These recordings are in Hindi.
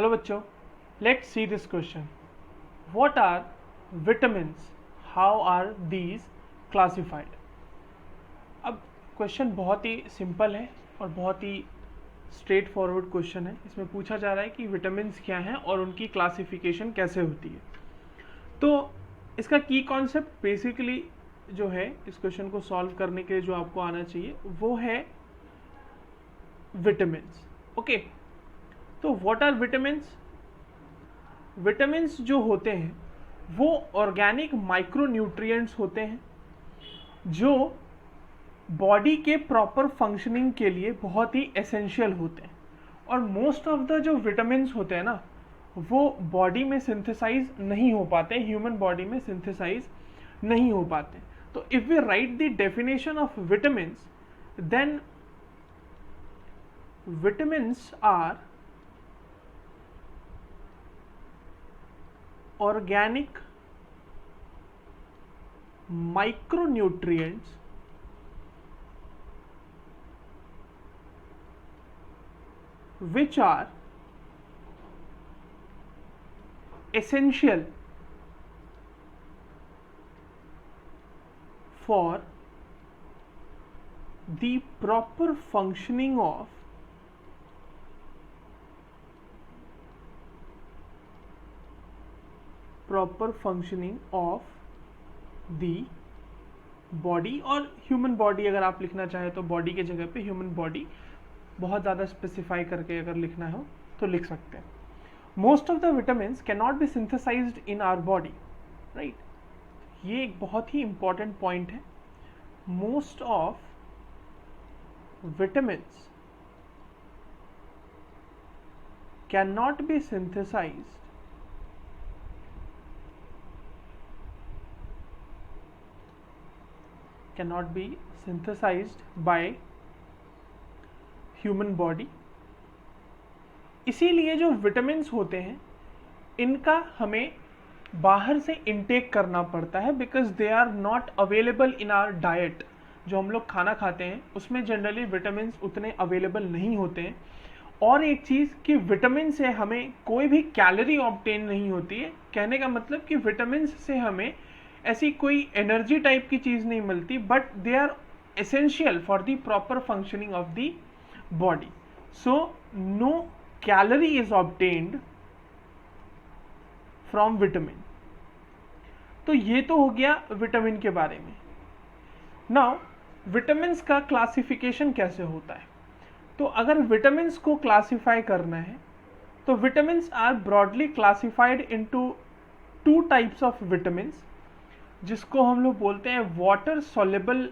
हेलो बच्चों, let's see this question. What are vitamins? How are these classified? अब क्वेश्चन बहुत ही सिंपल है और बहुत ही स्ट्रेट फॉरवर्ड क्वेश्चन है. इसमें पूछा जा रहा है कि विटामिन्स क्या हैं और उनकी क्लासिफिकेशन कैसे होती है. तो इसका की कॉन्सेप्ट बेसिकली जो है इस क्वेश्चन को सॉल्व करने के लिए जो आपको आना चाहिए वो है विटामिन्स. ओके, तो व्हाट आर विटामिन्स? विटामिन्स जो होते हैं वो ऑर्गेनिक माइक्रोन्यूट्रिएंट्स होते हैं जो बॉडी के प्रॉपर फंक्शनिंग के लिए बहुत ही एसेंशियल होते हैं. और मोस्ट ऑफ द जो विटामिन्स होते हैं ना वो बॉडी में सिंथेसाइज नहीं हो पाते, ह्यूमन बॉडी में सिंथेसाइज नहीं हो पाते. तो if we write the definition of vitamins, then vitamins are organic micronutrients which are essential for the proper functioning of the body. और ह्यूमन बॉडी अगर आप लिखना चाहें तो बॉडी के जगह पे ह्यूमन बॉडी बहुत ज़्यादा स्पेसिफाई करके अगर लिखना हो तो लिख सकते हैं. Most of the vitamins can not be synthesized in our body, right. ये एक बहुत ही इंपॉर्टेंट पॉइंट है. Most of vitamins can not be synthesized cannot be synthesized by human body. इसीलिए जो विटामिन्स होते हैं इनका हमें बाहर से इनटेक करना पड़ता है because they are not available in our diet. जो हम लोग खाना खाते हैं उसमें जनरली विटामिन्स उतने अवेलेबल नहीं होते हैं. और एक चीज़ कि विटामिन से हमें कोई भी कैलोरी ऑब्टेन नहीं होती है. कहने का मतलब कि विटामिन्स से हमें ऐसी कोई एनर्जी टाइप की चीज़ नहीं मिलती, but they are essential for the proper functioning of the body. So no calorie is obtained from vitamin. तो ये तो हो गया विटामिन के बारे में. नाउ विटामिन्स का क्लासिफिकेशन कैसे होता है? तो अगर विटामिन्स को क्लासिफाई करना है तो vitamins are broadly classified into two types of vitamins, जिसको हम लोग बोलते हैं वाटर सॉल्युबल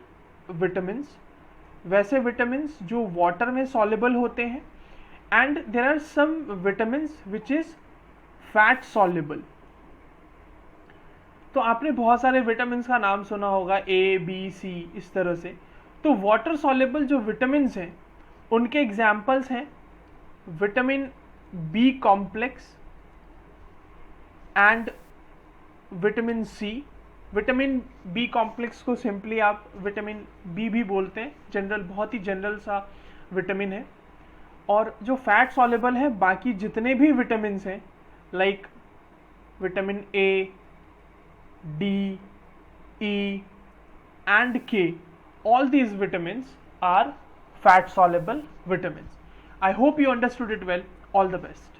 विटामिन्स. वैसे विटामिन्स जो वाटर में सॉल्युबल होते हैं, and there are some vitamins which is fat soluble. तो आपने बहुत सारे विटामिन्स का नाम सुना होगा, ए बी सी इस तरह से. तो वाटर सॉल्युबल जो विटामिन्स हैं उनके एग्जाम्पल्स हैं vitamin B complex and vitamin C. Vitamin B complex को सिंपली आप विटामिन बी भी बोलते हैं. जनरल, बहुत ही जनरल सा विटामिन है. और जो फैट सॉल्युबल है बाकी जितने भी विटामिन्स हैं like vitamin A, D, E and के, all these vitamins are fat soluble vitamins. I hope you understood it well. All the best.